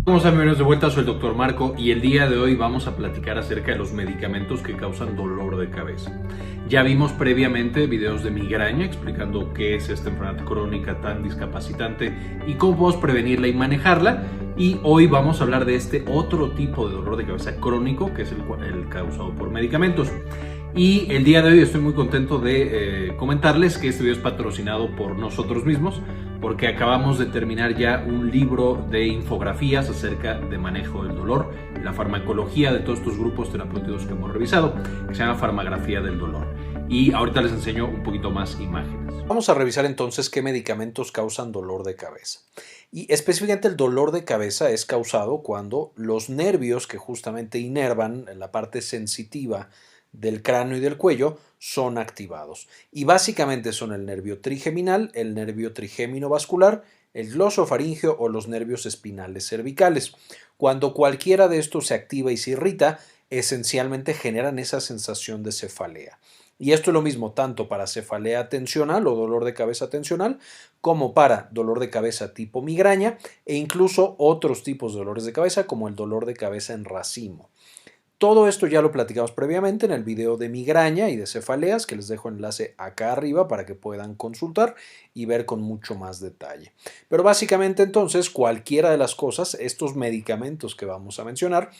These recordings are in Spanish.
Vamos a bienvenidos de vuelta, soy el Dr. Marco y el día de hoy vamos a platicar acerca de los medicamentos que causan dolor de cabeza. Ya vimos previamente videos de migraña explicando qué es esta enfermedad crónica tan discapacitante y cómo podemos prevenirla y manejarla. Y hoy vamos a hablar de este otro tipo de dolor de cabeza crónico que es el causado por medicamentos. Y el día de hoy estoy muy contento de comentarles que este video es patrocinado por nosotros mismos, porque acabamos de terminar ya un libro de infografías acerca de manejo del dolor y la farmacología de todos estos grupos terapéuticos que hemos revisado, que se llama Farmagrafía del Dolor. Y ahorita les enseño un poquito más imágenes. Vamos a revisar entonces qué medicamentos causan dolor de cabeza. Y específicamente el dolor de cabeza es causado cuando los nervios que justamente inervan la parte sensitiva del cráneo y del cuello son activados. Y básicamente son el nervio trigeminal, el nervio trigémino vascular, el glosofaringeo o los nervios espinales cervicales. Cuando cualquiera de estos se activa y se irrita, esencialmente generan esa sensación de cefalea. Y esto es lo mismo tanto para cefalea tensional o dolor de cabeza tensional, como para dolor de cabeza tipo migraña e incluso otros tipos de dolores de cabeza como el dolor de cabeza en racimo. Todo esto ya lo platicamos previamente en el video de migraña y de cefaleas, que les dejo enlace acá arriba para que puedan consultar y ver con mucho más detalle. Pero básicamente entonces cualquiera de las cosas, estos medicamentos que vamos a mencionar,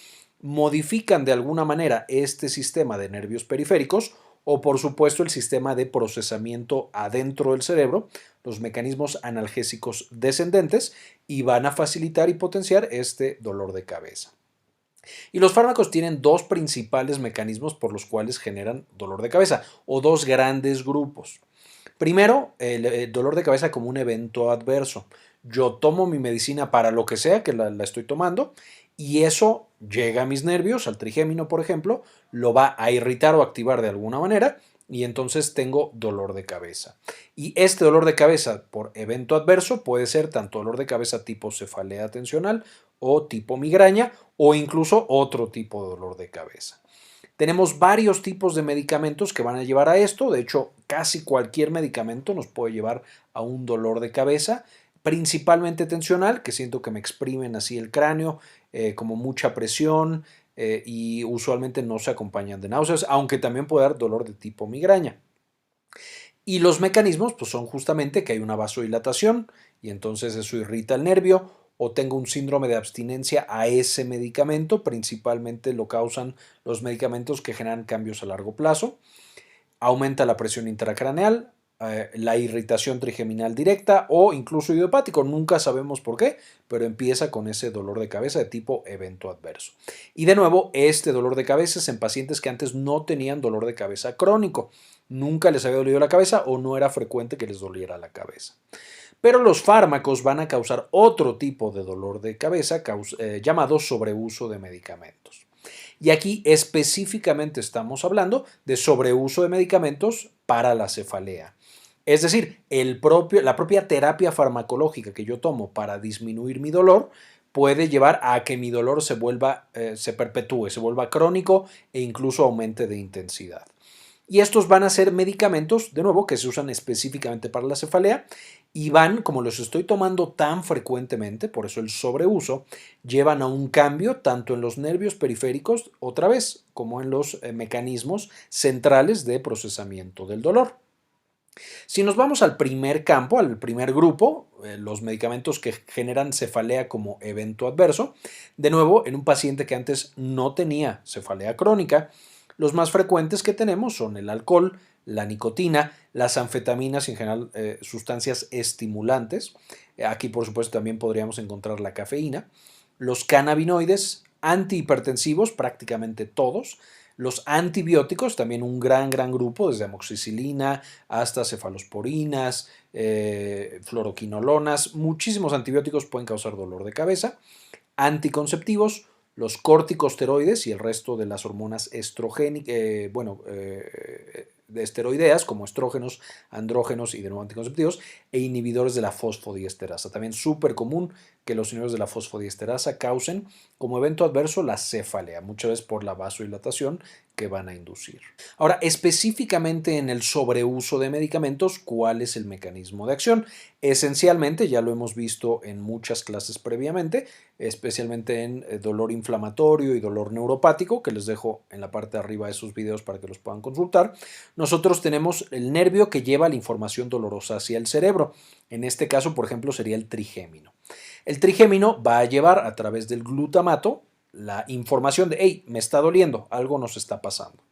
modifican de alguna manera este sistema de nervios periféricos o por supuesto el sistema de procesamiento adentro del cerebro, los mecanismos analgésicos descendentes, y van a facilitar y potenciar este dolor de cabeza. Y los fármacos tienen dos principales mecanismos por los cuales generan dolor de cabeza, o dos grandes grupos. Primero, el dolor de cabeza como un evento adverso. Yo tomo mi medicina para lo que sea que la estoy tomando y eso llega a mis nervios, al trigémino por ejemplo, lo va a irritar o activar de alguna manera y entonces tengo dolor de cabeza. Y este dolor de cabeza por evento adverso puede ser tanto dolor de cabeza tipo cefalea tensional o tipo migraña o incluso otro tipo de dolor de cabeza. Tenemos varios tipos de medicamentos que van a llevar a esto. De hecho, casi cualquier medicamento nos puede llevar a un dolor de cabeza, principalmente tensional, que siento que me exprimen así el cráneo, como mucha presión y usualmente no se acompañan de náuseas, aunque también puede dar dolor de tipo migraña. Y los mecanismos pues, son justamente que hay una vasodilatación y entonces eso irrita el nervio, o tengo un síndrome de abstinencia a ese medicamento, principalmente lo causan los medicamentos que generan cambios a largo plazo. Aumenta la presión intracraneal, la irritación trigeminal directa o incluso idiopático, nunca sabemos por qué, pero empieza con ese dolor de cabeza de tipo evento adverso. Y de nuevo, este dolor de cabeza es en pacientes que antes no tenían dolor de cabeza crónico, nunca les había dolido la cabeza o no era frecuente que les doliera la cabeza. Pero los fármacos van a causar otro tipo de dolor de cabeza llamado sobreuso de medicamentos. Y aquí específicamente estamos hablando de sobreuso de medicamentos para la cefalea. Es decir, la propia terapia farmacológica que yo tomo para disminuir mi dolor puede llevar a que mi dolor se perpetúe, se vuelva crónico e incluso aumente de intensidad. Y estos van a ser medicamentos, de nuevo, que se usan específicamente para la cefalea y van, como los estoy tomando tan frecuentemente, por eso el sobreuso, llevan a un cambio tanto en los nervios periféricos, otra vez, como en los mecanismos centrales de procesamiento del dolor. Si nos vamos al primer campo, al primer grupo, los medicamentos que generan cefalea como evento adverso, de nuevo, en un paciente que antes no tenía cefalea crónica, los más frecuentes que tenemos son el alcohol, la nicotina, las anfetaminas y en general sustancias estimulantes. Aquí por supuesto también podríamos encontrar la cafeína. Los cannabinoides, antihipertensivos, prácticamente todos. Los antibióticos, también un gran grupo, desde amoxicilina hasta cefalosporinas, fluoroquinolonas. Muchísimos antibióticos pueden causar dolor de cabeza. Anticonceptivos, los corticosteroides y el resto de las hormonas de esteroideas como estrógenos, andrógenos y de nuevo anticonceptivos e inhibidores de la fosfodiesterasa. También súper común que los inhibidores de la fosfodiesterasa causen como evento adverso la cefalea, muchas veces por la vasodilatación que van a inducir. Ahora, específicamente en el sobreuso de medicamentos, ¿cuál es el mecanismo de acción? Esencialmente, ya lo hemos visto en muchas clases previamente, especialmente en dolor inflamatorio y dolor neuropático, que les dejo en la parte de arriba de esos videos para que los puedan consultar. Nosotros tenemos el nervio que lleva la información dolorosa hacia el cerebro. En este caso, por ejemplo, sería el trigémino. El trigémino va a llevar a través del glutamato la información de, hey, me está doliendo, algo nos está pasando.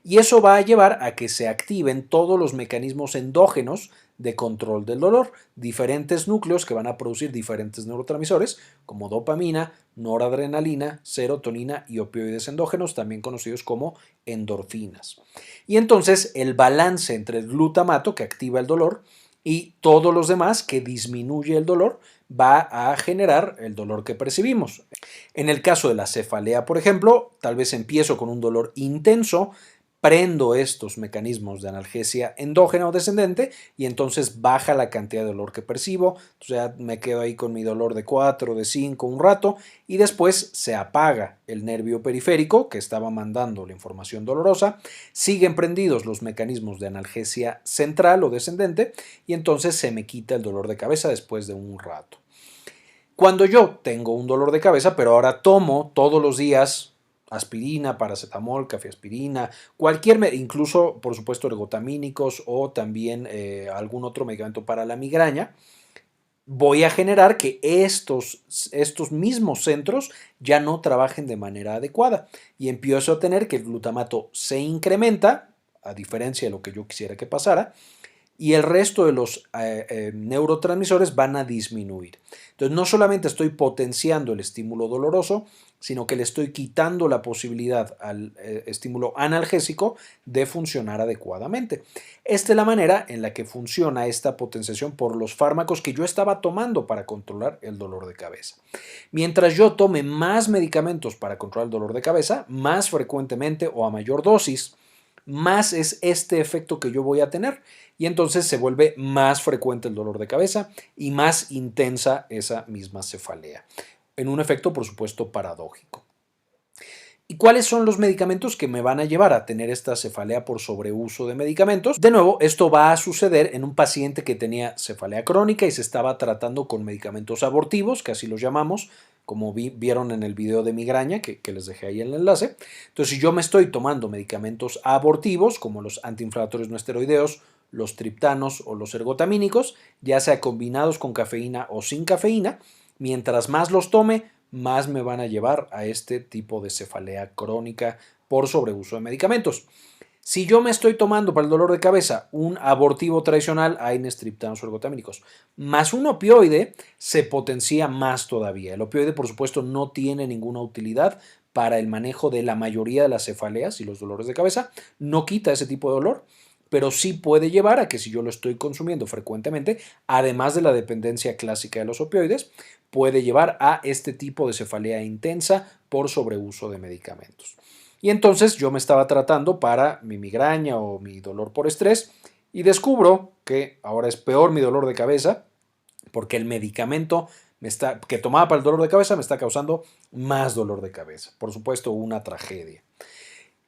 Y eso va a llevar a que se activen todos los mecanismos endógenos de control del dolor, diferentes núcleos que van a producir diferentes neurotransmisores como dopamina, noradrenalina, serotonina y opioides endógenos, también conocidos como endorfinas. Y entonces el balance entre el glutamato que activa el dolor y todos los demás que disminuye el dolor va a generar el dolor que percibimos. En el caso de la cefalea, por ejemplo, tal vez empiezo con un dolor intenso, prendo estos mecanismos de analgesia endógena o descendente y entonces baja la cantidad de dolor que percibo. Entonces ya me quedo ahí con mi dolor de 4, de 5, un rato y después se apaga el nervio periférico que estaba mandando la información dolorosa. Siguen prendidos los mecanismos de analgesia central o descendente y entonces se me quita el dolor de cabeza después de un rato. Cuando yo tengo un dolor de cabeza, pero ahora tomo todos los días aspirina, paracetamol, cafeaspirina, incluso por supuesto ergotamínicos o también algún otro medicamento para la migraña, voy a generar que estos mismos centros ya no trabajen de manera adecuada y empiezo a tener que el glutamato se incrementa, a diferencia de lo que yo quisiera que pasara, y el resto de los neurotransmisores van a disminuir. Entonces, no solamente estoy potenciando el estímulo doloroso, sino que le estoy quitando la posibilidad al estímulo analgésico de funcionar adecuadamente. Esta es la manera en la que funciona esta potenciación por los fármacos que yo estaba tomando para controlar el dolor de cabeza. Mientras yo tome más medicamentos para controlar el dolor de cabeza, más frecuentemente o a mayor dosis, más es este efecto que yo voy a tener y entonces se vuelve más frecuente el dolor de cabeza y más intensa esa misma cefalea, en un efecto por supuesto paradójico. ¿Y cuáles son los medicamentos que me van a llevar a tener esta cefalea por sobreuso de medicamentos? De nuevo, esto va a suceder en un paciente que tenía cefalea crónica y se estaba tratando con medicamentos abortivos, que así los llamamos, como vieron en el video de migraña, que les dejé ahí el enlace. Entonces, si yo me estoy tomando medicamentos abortivos, como los antiinflamatorios no esteroideos, los triptanos o los ergotamínicos, ya sea combinados con cafeína o sin cafeína, mientras más los tome, más me van a llevar a este tipo de cefalea crónica por sobreuso de medicamentos. Si yo me estoy tomando para el dolor de cabeza un abortivo tradicional, AINES, triptanos o ergotamínicos, más un opioide, se potencia más todavía. El opioide, por supuesto, no tiene ninguna utilidad para el manejo de la mayoría de las cefaleas y los dolores de cabeza, no quita ese tipo de dolor, pero sí puede llevar a que si yo lo estoy consumiendo frecuentemente, además de la dependencia clásica de los opioides, puede llevar a este tipo de cefalea intensa por sobreuso de medicamentos. Y entonces yo me estaba tratando para mi migraña o mi dolor por estrés y descubro que ahora es peor mi dolor de cabeza porque el medicamento que tomaba para el dolor de cabeza me está causando más dolor de cabeza. Por supuesto, una tragedia.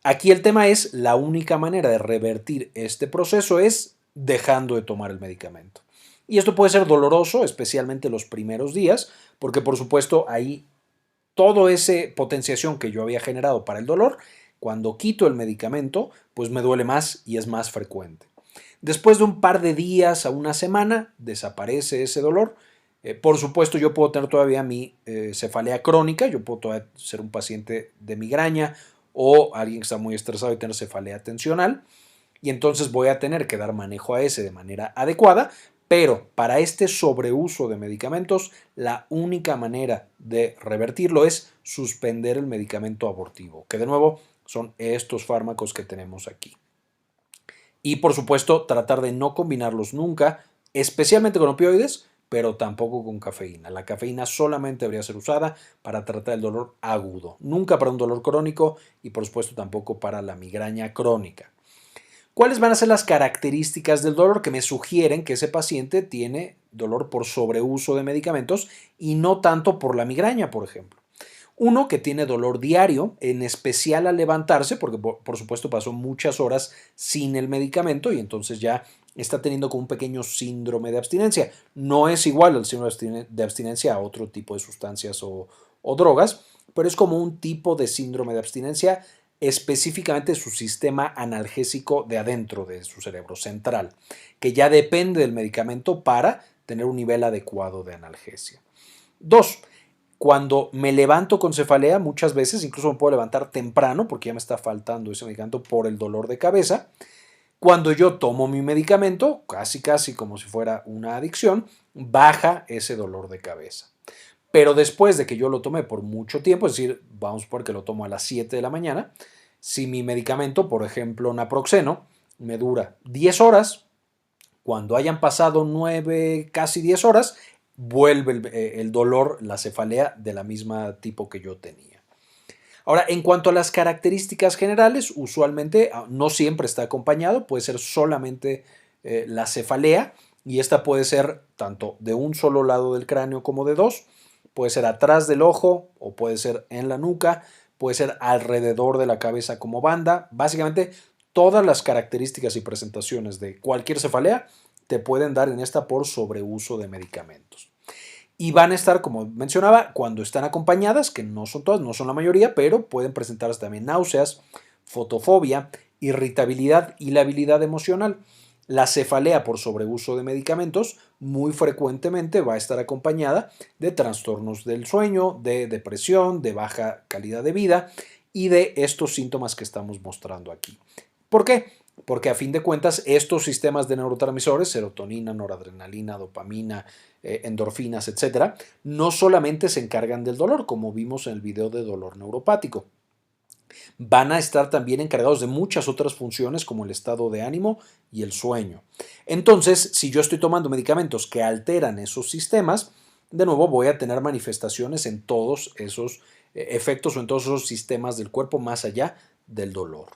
Aquí el tema es, la única manera de revertir este proceso es dejando de tomar el medicamento. Y esto puede ser doloroso, especialmente los primeros días, porque por supuesto ahí toda esa potenciación que yo había generado para el dolor, cuando quito el medicamento, pues me duele más y es más frecuente. Después de un par de días a una semana, desaparece ese dolor. Por supuesto, yo puedo tener todavía mi cefalea crónica, yo puedo todavía ser un paciente de migraña o alguien que está muy estresado y tener cefalea tensional, y entonces voy a tener que dar manejo a ese de manera adecuada, pero para este sobreuso de medicamentos, la única manera de revertirlo es suspender el medicamento abortivo, que de nuevo son estos fármacos que tenemos aquí. Y por supuesto, tratar de no combinarlos nunca, especialmente con opioides, pero tampoco con cafeína. La cafeína solamente debería ser usada para tratar el dolor agudo, nunca para un dolor crónico y por supuesto tampoco para la migraña crónica. ¿Cuáles van a ser las características del dolor que me sugieren que ese paciente tiene dolor por sobreuso de medicamentos y no tanto por la migraña, por ejemplo? Uno que tiene dolor diario, en especial al levantarse, porque por supuesto pasó muchas horas sin el medicamento y entonces ya está teniendo como un pequeño síndrome de abstinencia. No es igual al síndrome de abstinencia a otro tipo de sustancias o drogas, pero es como un tipo de síndrome de abstinencia específicamente su sistema analgésico de adentro de su cerebro central, que ya depende del medicamento para tener un nivel adecuado de analgesia. Dos, cuando me levanto con cefalea, muchas veces, incluso me puedo levantar temprano porque ya me está faltando ese medicamento por el dolor de cabeza. Cuando yo tomo mi medicamento, casi como si fuera una adicción, baja ese dolor de cabeza. Pero después de que yo lo tomé por mucho tiempo, es decir, vamos por que lo tomo a las 7 de la mañana, si mi medicamento, por ejemplo, naproxeno, me dura 10 horas, cuando hayan pasado 9, casi 10 horas, vuelve el dolor, la cefalea de la misma tipo que yo tenía. Ahora, en cuanto a las características generales, usualmente no siempre está acompañado, puede ser solamente la cefalea y esta puede ser tanto de un solo lado del cráneo como de dos, puede ser atrás del ojo o puede ser en la nuca, puede ser alrededor de la cabeza como banda. Básicamente, todas las características y presentaciones de cualquier cefalea te pueden dar en esta por sobreuso de medicamentos. Y van a estar, como mencionaba, cuando están acompañadas, que no son todas, no son la mayoría, pero pueden presentarse también náuseas, fotofobia, irritabilidad y labilidad emocional. La cefalea por sobreuso de medicamentos muy frecuentemente va a estar acompañada de trastornos del sueño, de depresión, de baja calidad de vida y de estos síntomas que estamos mostrando aquí. ¿Por qué? Porque a fin de cuentas estos sistemas de neurotransmisores, serotonina, noradrenalina, dopamina, endorfinas, etcétera, no solamente se encargan del dolor, como vimos en el video de dolor neuropático. Van a estar también encargados de muchas otras funciones como el estado de ánimo y el sueño. Entonces, si yo estoy tomando medicamentos que alteran esos sistemas, de nuevo voy a tener manifestaciones en todos esos efectos o en todos esos sistemas del cuerpo más allá del dolor.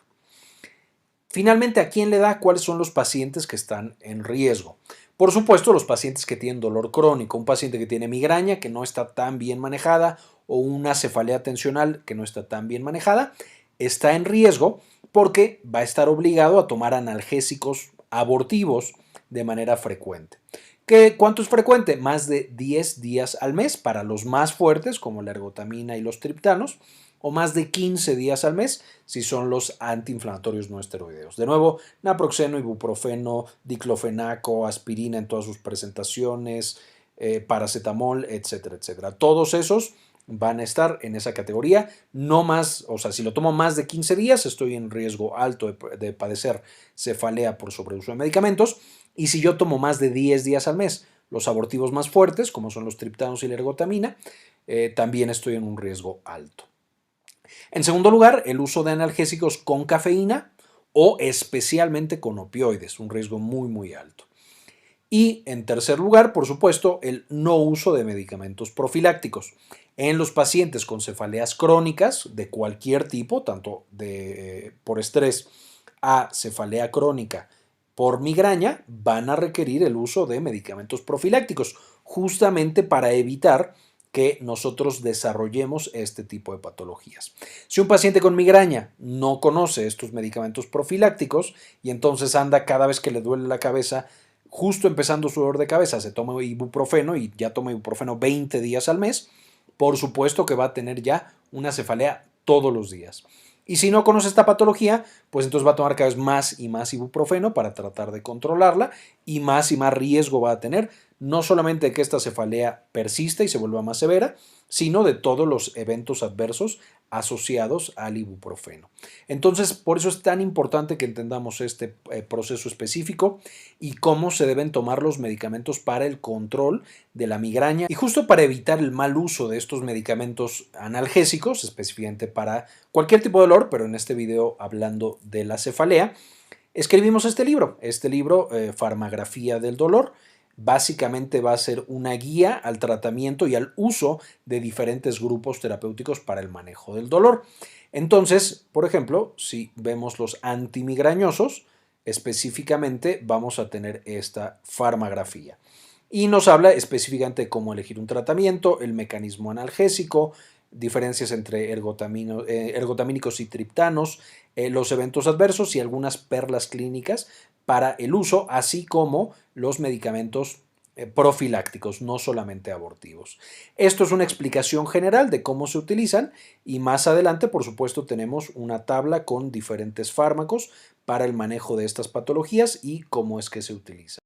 Finalmente, ¿a quién le da? ¿Cuáles son los pacientes que están en riesgo? Por supuesto, los pacientes que tienen dolor crónico, un paciente que tiene migraña que no está tan bien manejada o una cefalea tensional que no está tan bien manejada, está en riesgo porque va a estar obligado a tomar analgésicos abortivos de manera frecuente. ¿Cuánto es frecuente? Más de 10 días al mes para los más fuertes como la ergotamina y los triptanos, o más de 15 días al mes si son los antiinflamatorios no esteroideos. De nuevo, naproxeno, ibuprofeno, diclofenaco, aspirina en todas sus presentaciones, paracetamol, etcétera, etcétera. Todos esos van a estar en esa categoría. No más, o sea, si lo tomo más de 15 días, estoy en riesgo alto de padecer cefalea por sobreuso de medicamentos. Y si yo tomo más de 10 días al mes, los abortivos más fuertes, como son los triptanos y la ergotamina, también estoy en un riesgo alto. En segundo lugar, el uso de analgésicos con cafeína o especialmente con opioides, un riesgo muy alto. Y en tercer lugar, por supuesto, el no uso de medicamentos profilácticos. En los pacientes con cefaleas crónicas de cualquier tipo, tanto por estrés a cefalea crónica por migraña, van a requerir el uso de medicamentos profilácticos, justamente para evitar que nosotros desarrollemos este tipo de patologías. Si un paciente con migraña no conoce estos medicamentos profilácticos y entonces anda cada vez que le duele la cabeza, justo empezando su dolor de cabeza, se toma ibuprofeno y ya toma ibuprofeno 20 días al mes, por supuesto que va a tener ya una cefalea todos los días. Y si no conoce esta patología, pues entonces va a tomar cada vez más y más ibuprofeno para tratar de controlarla y más riesgo va a tener, no solamente de que esta cefalea persista y se vuelva más severa, sino de todos los eventos adversos asociados al ibuprofeno. Entonces, por eso es tan importante que entendamos este proceso específico y cómo se deben tomar los medicamentos para el control de la migraña y justo para evitar el mal uso de estos medicamentos analgésicos, específicamente para cualquier tipo de dolor, pero en este video hablando de la cefalea, escribimos este libro, Farmagrafía del dolor. Básicamente va a ser una guía al tratamiento y al uso de diferentes grupos terapéuticos para el manejo del dolor. Entonces, por ejemplo, si vemos los antimigrañosos, específicamente vamos a tener esta farmagrafía. Y nos habla específicamente de cómo elegir un tratamiento, el mecanismo analgésico, diferencias entre ergotamínicos y triptanos, los eventos adversos y algunas perlas clínicas para el uso, así como los medicamentos profilácticos, no solamente abortivos. Esto es una explicación general de cómo se utilizan y más adelante, por supuesto, tenemos una tabla con diferentes fármacos para el manejo de estas patologías y cómo es que se utilizan.